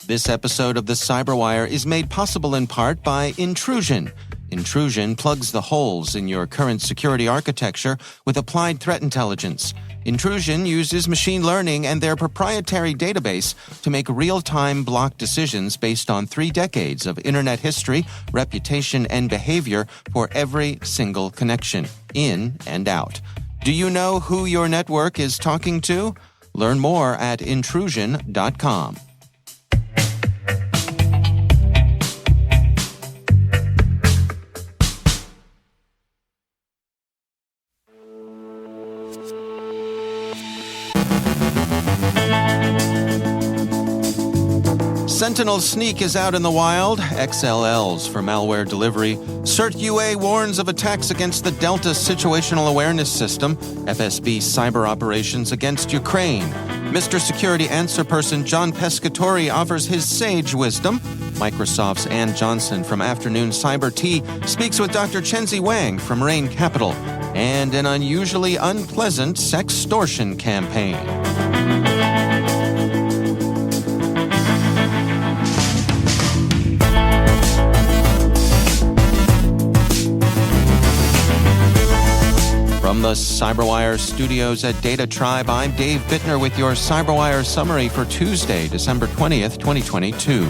This episode of the CyberWire is made possible in part by Intrusion. Intrusion plugs the holes in your current security architecture with applied threat intelligence. Intrusion uses machine learning and their proprietary database to make real-time block decisions based on 3 decades of internet history, reputation, and behavior for every single connection, in and out. Do you know who your network is talking to? Learn more at intrusion.com. SentinelSneak is out in the wild. XLLs for malware delivery. CERT-UA warns of attacks against the Delta Situational Awareness System. FSB cyber operations against Ukraine. Mr. Security Answer Person John Pescatore offers his sage wisdom. Microsoft's Ann Johnson from Afternoon Cyber Tea speaks with Dr. Chenxi Wang from Rain Capital. And an unusually unpleasant sextortion campaign. From the CyberWire studios at Data Tribe, I'm Dave Bittner with your CyberWire summary for Tuesday, December 20th, 2022.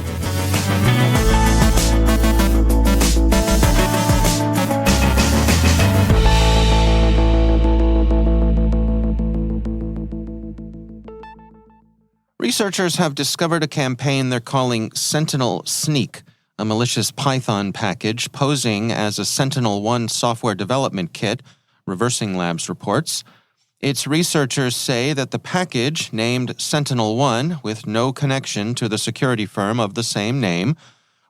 Researchers have discovered a campaign they're calling SentinelSneak, a malicious Python package posing as a SentinelOne software development kit. ReversingLabs reports. Its researchers say that the package, named SentinelOne, with no connection to the security firm of the same name,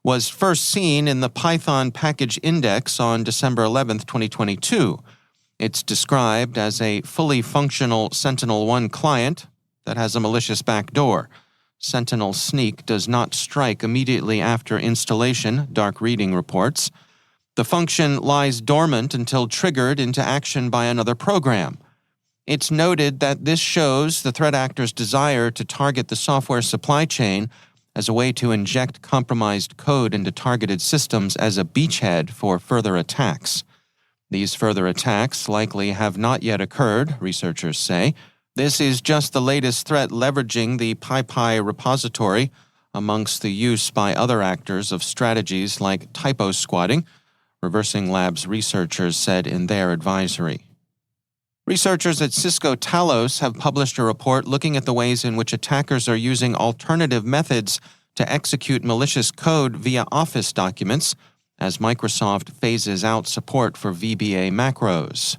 was first seen in the Python package index on December 11, 2022. It's described as a fully functional SentinelOne client that has a malicious backdoor. SentinelSneak does not strike immediately after installation, Dark Reading reports. The function lies dormant until triggered into action by another program. It's noted that this shows the threat actor's desire to target the software supply chain as a way to inject compromised code into targeted systems as a beachhead for further attacks. These further attacks likely have not yet occurred, researchers say. This is just the latest threat leveraging the PyPI repository amongst the use by other actors of strategies like typo squatting, ReversingLabs researchers said in their advisory. Researchers at Cisco Talos have published a report looking at the ways in which attackers are using alternative methods to execute malicious code via Office documents as Microsoft phases out support for VBA macros.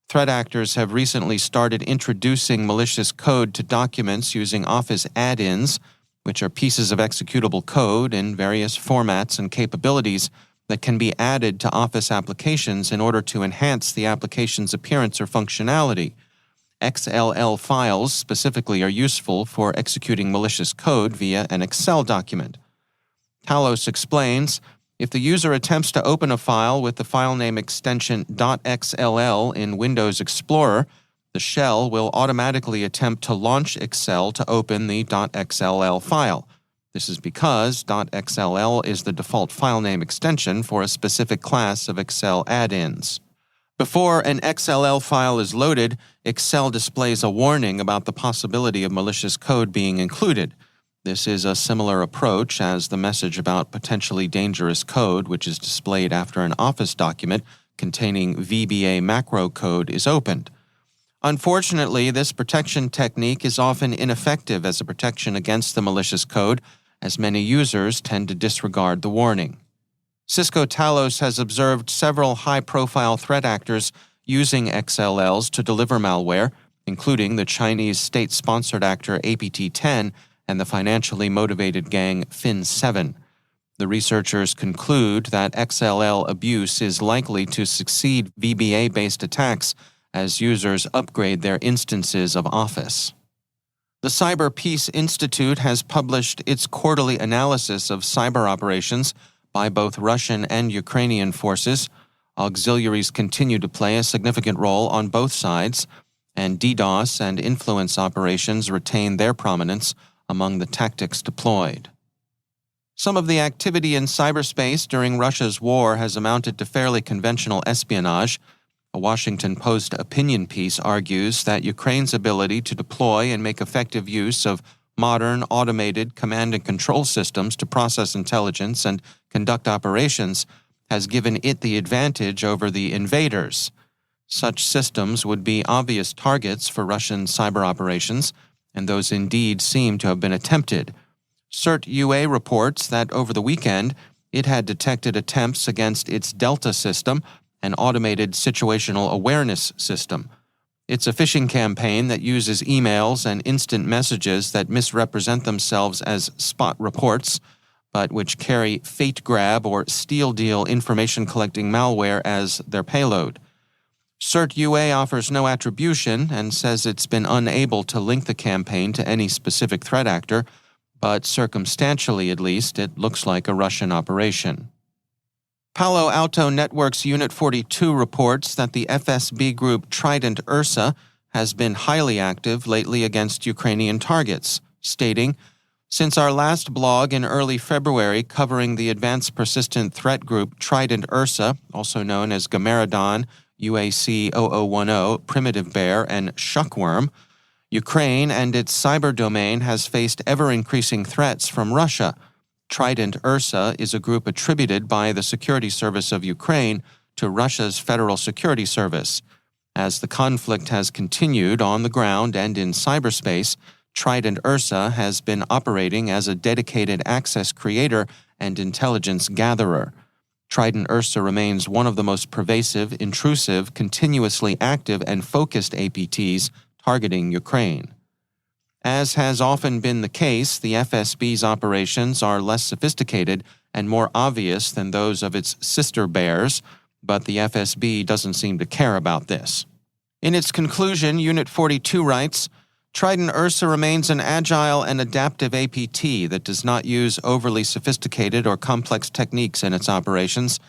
Threat actors have recently started introducing malicious code to documents using Office add-ins, which are pieces of executable code in various formats and capabilities that can be added to Office applications in order to enhance the application's appearance or functionality. XLL files specifically are useful for executing malicious code via an Excel document. Talos explains, if the user attempts to open a file with the file name extension .xll in Windows Explorer, the shell will automatically attempt to launch Excel to open the .xll file. This is because .xll is the default file name extension for a specific class of Excel add-ins. Before an XLL file is loaded, Excel displays a warning about the possibility of malicious code being included. This is a similar approach as the message about potentially dangerous code, which is displayed after an Office document containing VBA macro code is opened. Unfortunately, this protection technique is often ineffective as a protection against the malicious code, as many users tend to disregard the warning. Cisco Talos has observed several high-profile threat actors using XLLs to deliver malware, including the Chinese state-sponsored actor APT-10 and the financially motivated gang Fin7. The researchers conclude that XLL abuse is likely to succeed VBA-based attacks as users upgrade their instances of Office. The Cyber Peace Institute has published its quarterly analysis of cyber operations by both Russian and Ukrainian forces. Auxiliaries continue to play a significant role on both sides, and DDoS and influence operations retain their prominence among the tactics deployed. Some of the activity in cyberspace during Russia's war has amounted to fairly conventional espionage. A Washington Post opinion piece argues that Ukraine's ability to deploy and make effective use of modern, automated command and control systems to process intelligence and conduct operations has given it the advantage over the invaders. Such systems would be obvious targets for Russian cyber operations, and those indeed seem to have been attempted. CERT-UA reports that over the weekend, it had detected attempts against its Delta system, an automated situational awareness system. It's a phishing campaign that uses emails and instant messages that misrepresent themselves as spot reports, but which carry fate grab or steal deal information collecting malware as their payload. CERT-UA offers no attribution and says it's been unable to link the campaign to any specific threat actor, but circumstantially at least, it looks like a Russian operation. Palo Alto Network's Unit 42 reports that the FSB group Trident Ursa has been highly active lately against Ukrainian targets, stating, "Since our last blog in early February covering the advanced persistent threat group Trident Ursa, also known as Gameradon, UAC 0010, Primitive Bear, and Shuckworm, Ukraine and its cyber domain has faced ever-increasing threats from Russia. Trident Ursa is a group attributed by the Security Service of Ukraine to Russia's Federal Security Service. As the conflict has continued on the ground and in cyberspace, Trident Ursa has been operating as a dedicated access creator and intelligence gatherer. Trident Ursa remains one of the most pervasive, intrusive, continuously active, and focused APTs targeting Ukraine. As has often been the case, the FSB's operations are less sophisticated and more obvious than those of its sister bears, but the FSB doesn't seem to care about this. In its conclusion, Unit 42 writes, Trident Ursa remains an agile and adaptive APT that does not use overly sophisticated or complex techniques in its operations.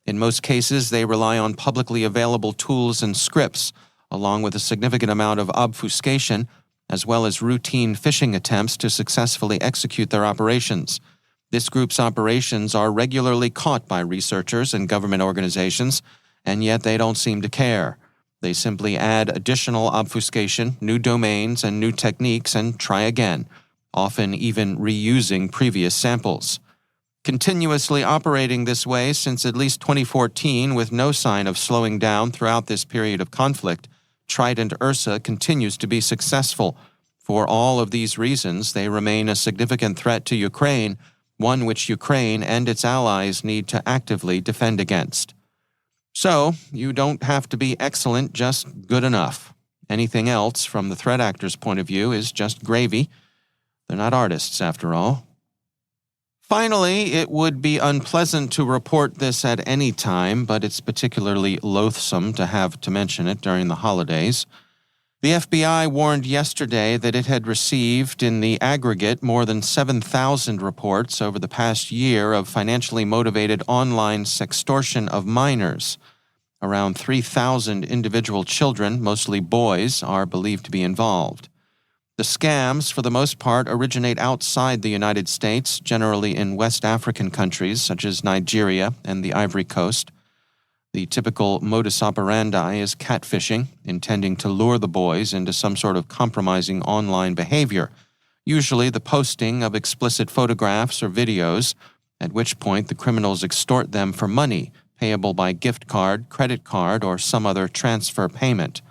In most cases, they rely on publicly available tools and scripts, along with a significant amount of obfuscation, as well as routine phishing attempts to successfully execute their operations. This group's operations are regularly caught by researchers and government organizations, and yet they don't seem to care. They simply add additional obfuscation, new domains, and new techniques and try again, often even reusing previous samples. Continuously operating this way since at least 2014 with no sign of slowing down throughout this period of conflict, Trident Ursa continues to be successful. For all of these reasons, they remain a significant threat to Ukraine, one which Ukraine and its allies need to actively defend against. So, you don't have to be excellent, just good enough. Anything else, from the threat actor's point of view, is just gravy. They're not artists, after all. Finally, it would be unpleasant to report this at any time, but it's particularly loathsome to have to mention it during the holidays. The FBI warned yesterday that it had received, in the aggregate, more than 7,000 reports over the past year of financially motivated online sextortion of minors. Around 3,000 individual children, mostly boys, are believed to be involved. The scams, for the most part, originate outside the United States, generally in West African countries such as Nigeria and the Ivory Coast. The typical modus operandi is catfishing, intending to lure the boys into some sort of compromising online behavior, usually the posting of explicit photographs or videos, at which point the criminals extort them for money, payable by gift card, credit card, or some other transfer payment.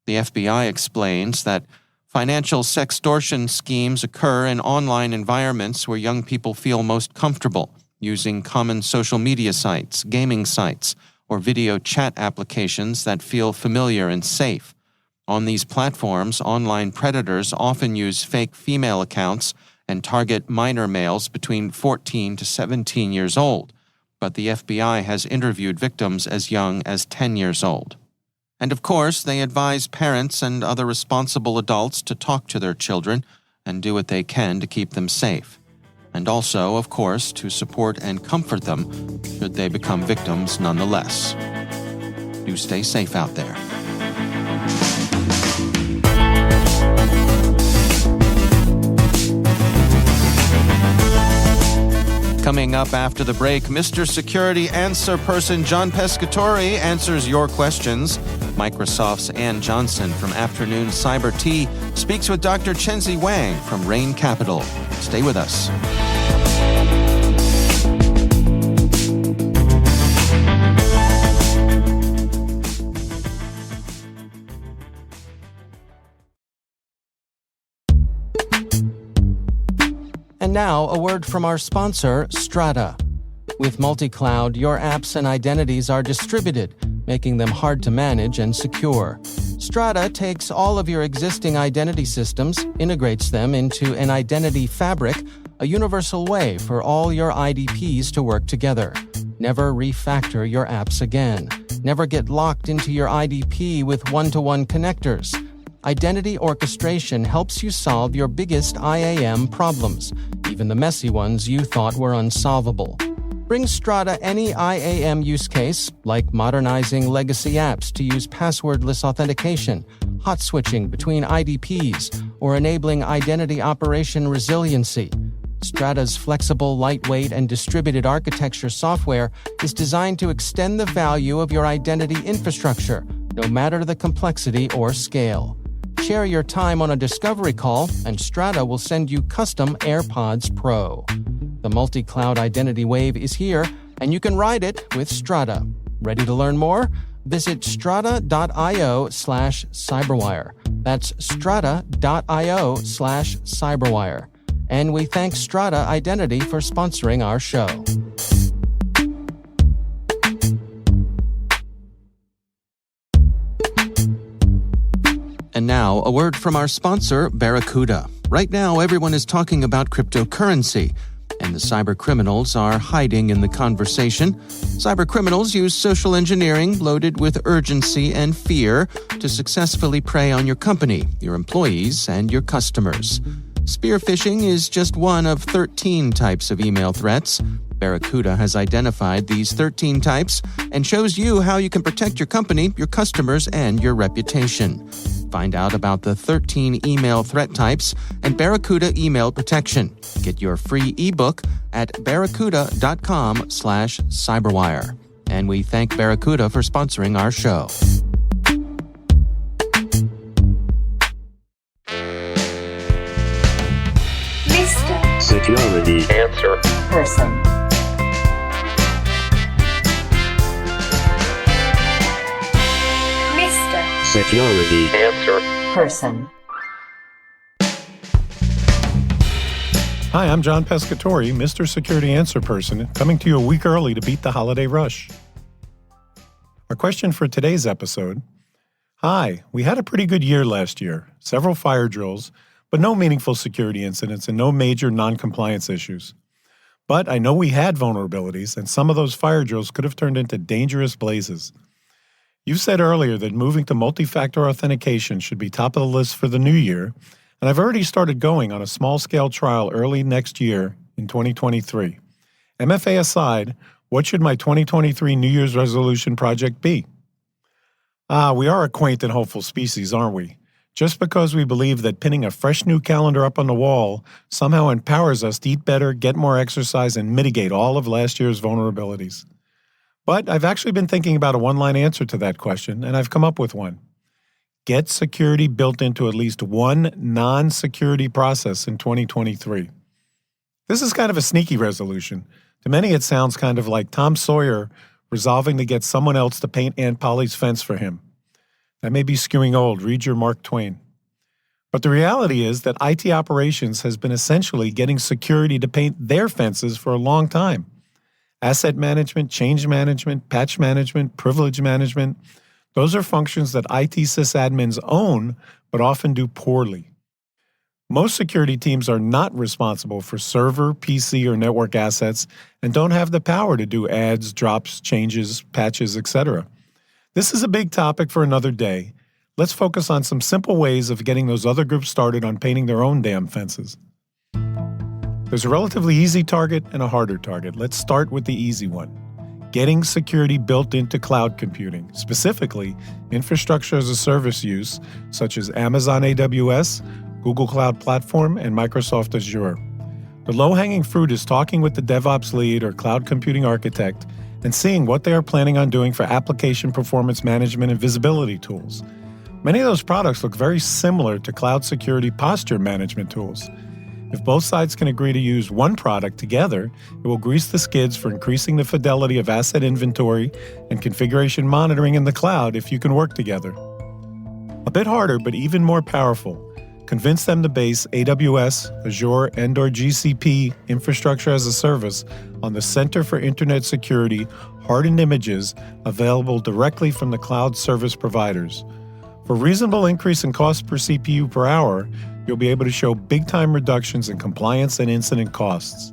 The FBI explains that financial sextortion schemes occur in online environments where young people feel most comfortable, using common social media sites, gaming sites, or video chat applications that feel familiar and safe. On these platforms, online predators often use fake female accounts and target minor males between 14 to 17 years old, but the FBI has interviewed victims as young as 10 years old. And of course, they advise parents and other responsible adults to talk to their children and do what they can to keep them safe. And also, of course, to support and comfort them should they become victims nonetheless. Do stay safe out there. Coming up after the break, Mr. Security Answer Person John Pescatore answers your questions. Microsoft's Ann Johnson from Afternoon Cyber Tea speaks with Dr. Chenxi Wang from Rain Capital. Stay with us. And now, a word from our sponsor, Strata. With multi-cloud, your apps and identities are distributed, making them hard to manage and secure. Strata takes all of your existing identity systems, integrates them into an identity fabric, a universal way for all your IDPs to work together. Never refactor your apps again. Never get locked into your IDP with one-to-one connectors. Identity orchestration helps you solve your biggest IAM problems, even the messy ones you thought were unsolvable. Bring Strata any IAM use case, like modernizing legacy apps to use passwordless authentication, hot switching between IDPs, or enabling identity operation resiliency. Strata's flexible, lightweight, and distributed architecture software is designed to extend the value of your identity infrastructure, no matter the complexity or scale. Share your time on a discovery call, and Strata will send you custom AirPods Pro. The multi-cloud identity wave is here, and you can ride it with Strata. Ready to learn more? Visit strata.io/cyberwire. That's strata.io/cyberwire. And we thank Strata Identity for sponsoring our show. And now, a word from our sponsor, Barracuda. Right now, everyone is talking about cryptocurrency, and the cyber criminals are hiding in the conversation. Cyber criminals use social engineering loaded with urgency and fear to successfully prey on your company, your employees, and your customers. Spear phishing is just one of 13 types of email threats. Barracuda has identified these 13 types and shows you how you can protect your company, your customers, and your reputation. Find out about the 13 email threat types and Barracuda email protection. Get your free ebook at barracuda.com/cyberwire. And we thank Barracuda for sponsoring our show. Mr. Security Answer Person. Security Answer Person. Hi, I'm John Pescatore, Mr. Security Answer Person, coming to you a week early to beat the holiday rush. Our question for today's episode: Hi, we had a pretty good year last year, several fire drills, but no meaningful security incidents and no major non-compliance issues. But I know we had vulnerabilities, and some of those fire drills could have turned into dangerous blazes. You said earlier that moving to multi-factor authentication should be top of the list for the new year, and I've already started going on a small-scale trial early next year in 2023. MFA aside, what should my 2023 New Year's resolution project be? We are a quaint and hopeful species, aren't we? Just because we believe that pinning a fresh new calendar up on the wall somehow empowers us to eat better, get more exercise, and mitigate all of last year's vulnerabilities. But I've actually been thinking about a one-line answer to that question, and I've come up with one. Get security built into at least one non-security process in 2023. This is kind of a sneaky resolution. To many, it sounds kind of like Tom Sawyer resolving to get someone else to paint Aunt Polly's fence for him. That may be skewing old. Read your Mark Twain. But the reality is that IT operations has been essentially getting security to paint their fences for a long time. Asset management, change management, patch management, privilege management, those are functions that IT sysadmins own, but often do poorly. Most security teams are not responsible for server, PC, or network assets and don't have the power to do adds, drops, changes, patches, etc. This is a big topic for another day. Let's focus on some simple ways of getting those other groups started on painting their own damn fences. There's a relatively easy target and a harder target. Let's start with the easy one. Getting security built into cloud computing, specifically infrastructure as a service use, such as Amazon AWS, Google Cloud Platform, and Microsoft Azure. The low-hanging fruit is talking with the DevOps lead or cloud computing architect and seeing what they are planning on doing for application performance management and visibility tools. Many of those products look very similar to cloud security posture management tools. If both sides can agree to use one product together, it will grease the skids for increasing the fidelity of asset inventory and configuration monitoring in the cloud if you can work together. A bit harder, but even more powerful. Convince them to base AWS, Azure, and/or GCP infrastructure as a service on the Center for Internet Security hardened images available directly from the cloud service providers. For a reasonable increase in cost per CPU per hour, you'll be able to show big-time reductions in compliance and incident costs.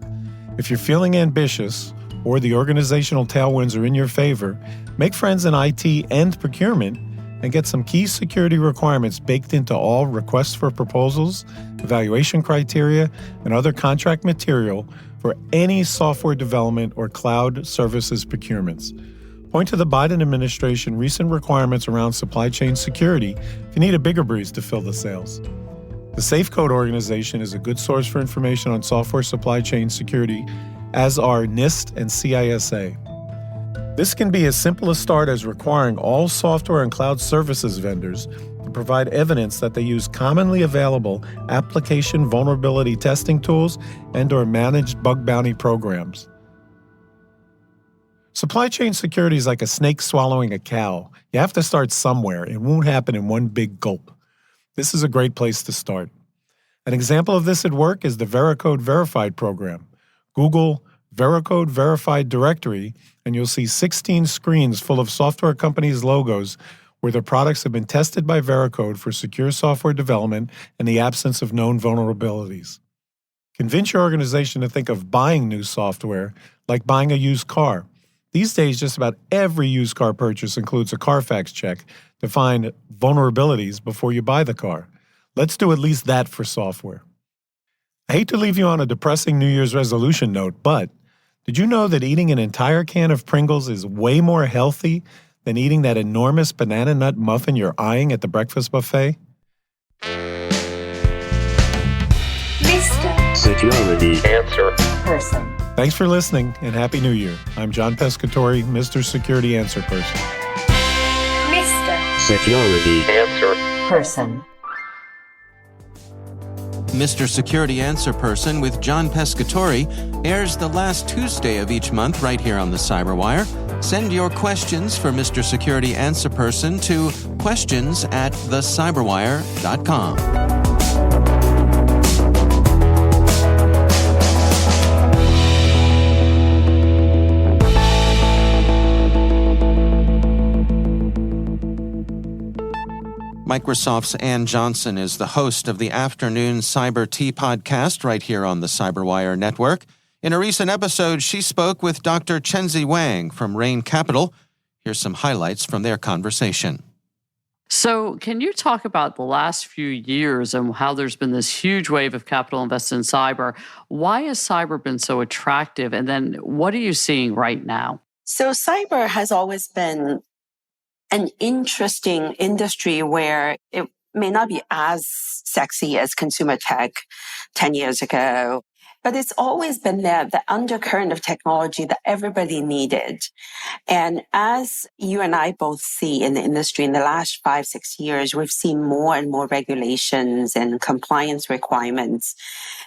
If you're feeling ambitious, or the organizational tailwinds are in your favor, make friends in IT and procurement and get some key security requirements baked into all requests for proposals, evaluation criteria, and other contract material for any software development or cloud services procurements. Point to the Biden administration recent requirements around supply chain security if you need a bigger breeze to fill the sales. The SafeCode organization is a good source for information on software supply chain security, as are NIST and CISA. This can be as simple a start as requiring all software and cloud services vendors to provide evidence that they use commonly available application vulnerability testing tools and/or managed bug bounty programs. Supply chain security is like a snake swallowing a cow. You have to start somewhere. It won't happen in one big gulp. This is a great place to start. An example of this at work is the Veracode Verified program. Google Veracode Verified Directory, and you'll see 16 screens full of software companies' logos where their products have been tested by Veracode for secure software development in the absence of known vulnerabilities. Convince your organization to think of buying new software like buying a used car. These days, just about every used car purchase includes a Carfax check to find vulnerabilities before you buy the car. Let's do at least that for software. I hate to leave you on a depressing New Year's resolution note, but did you know that eating an entire can of Pringles is way more healthy than eating that enormous banana nut muffin you're eyeing at the breakfast buffet? Mr. Security Answer Person. Thanks for listening, and Happy New Year. I'm John Pescatore, Mr. Security Answer Person. Mr. Security Answer Person. Mr. Security Answer Person with John Pescatore airs the last Tuesday of each month right here on the CyberWire. Send your questions for Mr. Security Answer Person to questions@thecyberwire.com. Microsoft's Ann Johnson is the host of the Afternoon Cyber Tea podcast right here on the CyberWire network. In a recent episode, she spoke with Dr. Chenxi Wang from Rain Capital. Here's some highlights from their conversation. So can you talk about the last few years and how there's been this huge wave of capital invested in cyber? Why has cyber been so attractive? And then what are you seeing right now? So cyber has always been an interesting industry where it may not be as sexy as consumer tech 10 years ago, but it's always been there, the undercurrent of technology that everybody needed. And as you and I both see in the industry in the last 5-6 years, we've seen more and more regulations and compliance requirements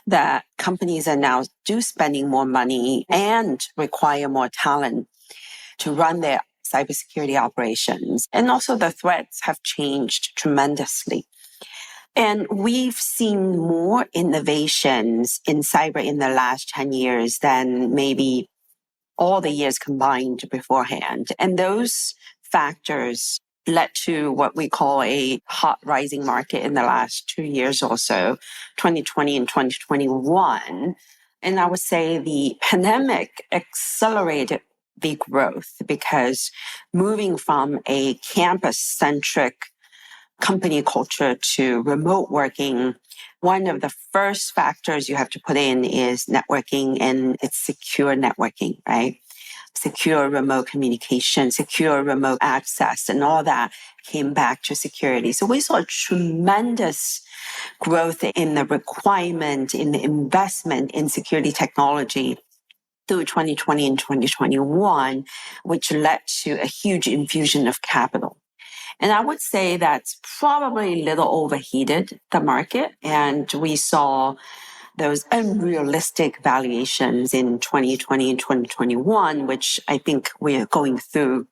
that companies are now spending more money and require more talent to run their cybersecurity operations. And also the threats have changed tremendously. And we've seen more innovations in cyber in the last 10 years than maybe all the years combined beforehand. And those factors led to what we call a hot rising market in the last 2 years or so, 2020 and 2021. And I would say the pandemic accelerated the growth because moving from a campus-centric company culture to remote working, one of the first factors you have to put in is networking, and it's secure networking, right? Secure remote communication, secure remote access, and all that came back to security. So we saw a tremendous growth in the requirement, in the investment in security technology through 2020 and 2021, which led to a huge infusion of capital. And I would say that's probably a little overheated the market. And we saw those unrealistic valuations in 2020 and 2021, which I think we're going through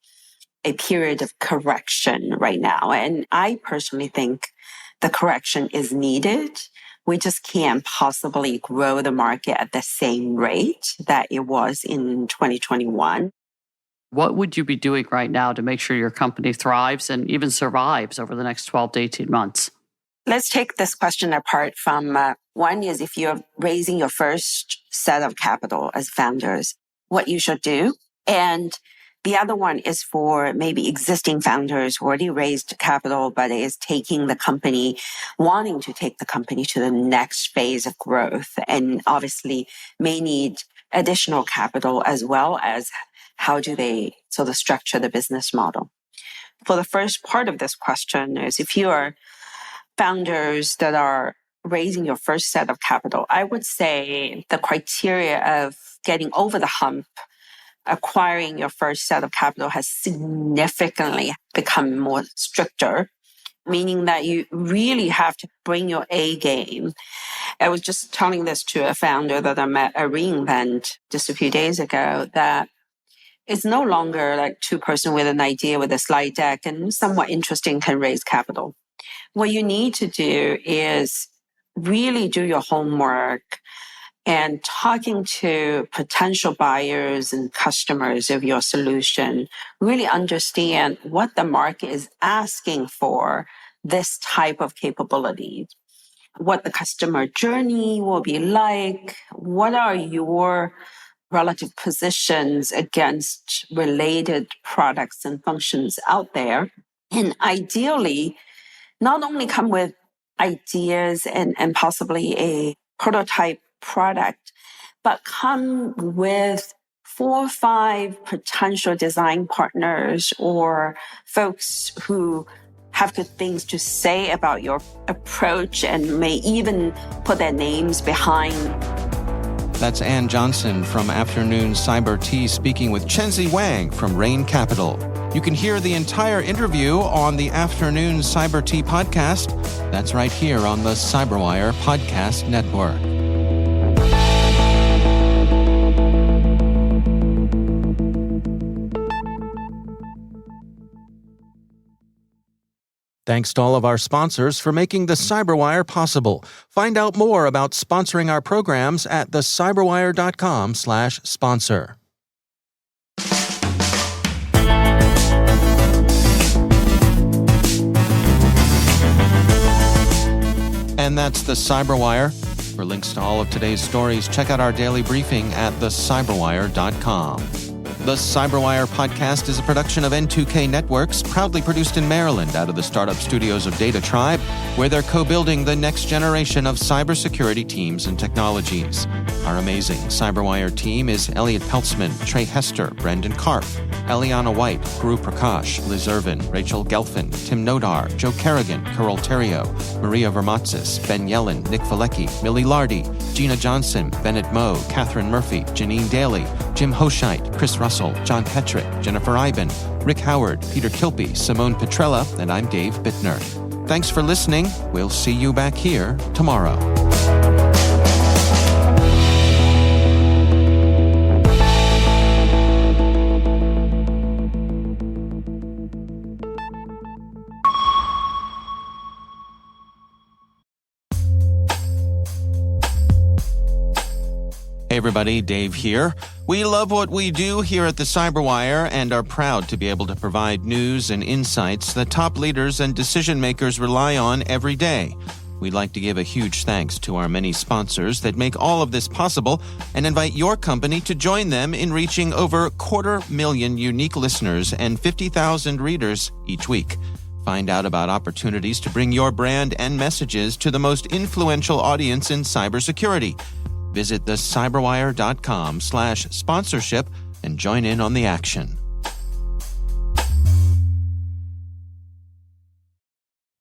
a period of correction right now. And I personally think the correction is needed. We just can't possibly grow the market at the same rate that it was in 2021. What would you be doing right now to make sure your company thrives and even survives over the next 12 to 18 months? Let's take this question apart from one is if you're raising your first set of capital as founders, what you should do. And the other one is for maybe existing founders who already raised capital, but is taking the company, wanting to take the company to the next phase of growth, and obviously may need additional capital as well as how do they sort of structure the business model. For the first part of this question is if you are founders that are raising your first set of capital, I would say the criteria of getting over the hump, acquiring your first set of capital has significantly become more stricter, meaning that you really have to bring your A game. I was just telling this to a founder that I met at reInvent just a few days ago, that it's no longer like two-person with an idea with a slide deck and somewhat interesting can raise capital. What you need to do is really do your homework and talking to potential buyers and customers of your solution, really understand what the market is asking for this type of capability, what the customer journey will be like, what are your relative positions against related products and functions out there. And ideally, not only come with ideas and possibly a prototype product, but come with 4 or 5 potential design partners or folks who have good things to say about your approach and may even put their names behind. That's Ann Johnson from Afternoon Cyber Tea speaking with Chenxi Wang from Rain Capital. You can hear the entire interview on the Afternoon Cyber Tea podcast. That's right here on the CyberWire Podcast Network. Thanks to all of our sponsors for making the CyberWire possible. Find out more about sponsoring our programs at thecyberwire.com/sponsor. And that's the CyberWire. For links to all of today's stories, check out our daily briefing at thecyberwire.com. The CyberWire podcast is a production of N2K Networks, proudly produced in Maryland out of the startup studios of Data Tribe, where they're co-building the next generation of cybersecurity teams and technologies. Our amazing CyberWire team is Elliot Peltzman, Trey Hester, Brendan Karp, Eliana White, Guru Prakash, Liz Irvin, Rachel Gelfin, Tim Nodar, Joe Kerrigan, Carol Terrio, Maria Vermatsis, Ben Yellen, Nick Valecki, Millie Lardy, Gina Johnson, Bennett Moe, Catherine Murphy, Janine Daly, Jim Hoshite, Chris Russell, John Petrick, Jennifer Iben, Rick Howard, Peter Kilpie, Simone Petrella, and I'm Dave Bittner. Thanks for listening. We'll see you back here tomorrow. Hey everybody, Dave here. We love what we do here at the CyberWire and are proud to be able to provide news and insights that top leaders and decision makers rely on every day. We'd like to give a huge thanks to our many sponsors that make all of this possible and invite your company to join them in reaching over 250,000 unique listeners and 50,000 readers each week. Find out about opportunities to bring your brand and messages to the most influential audience in cybersecurity. Visit thecyberwire.com/sponsorship and join in on the action.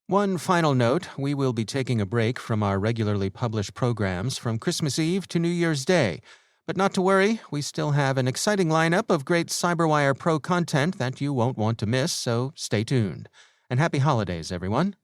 One final note, we will be taking a break from our regularly published programs from Christmas Eve to New Year's Day. But not to worry, we still have an exciting lineup of great CyberWire Pro content that you won't want to miss, so stay tuned. And happy holidays, everyone.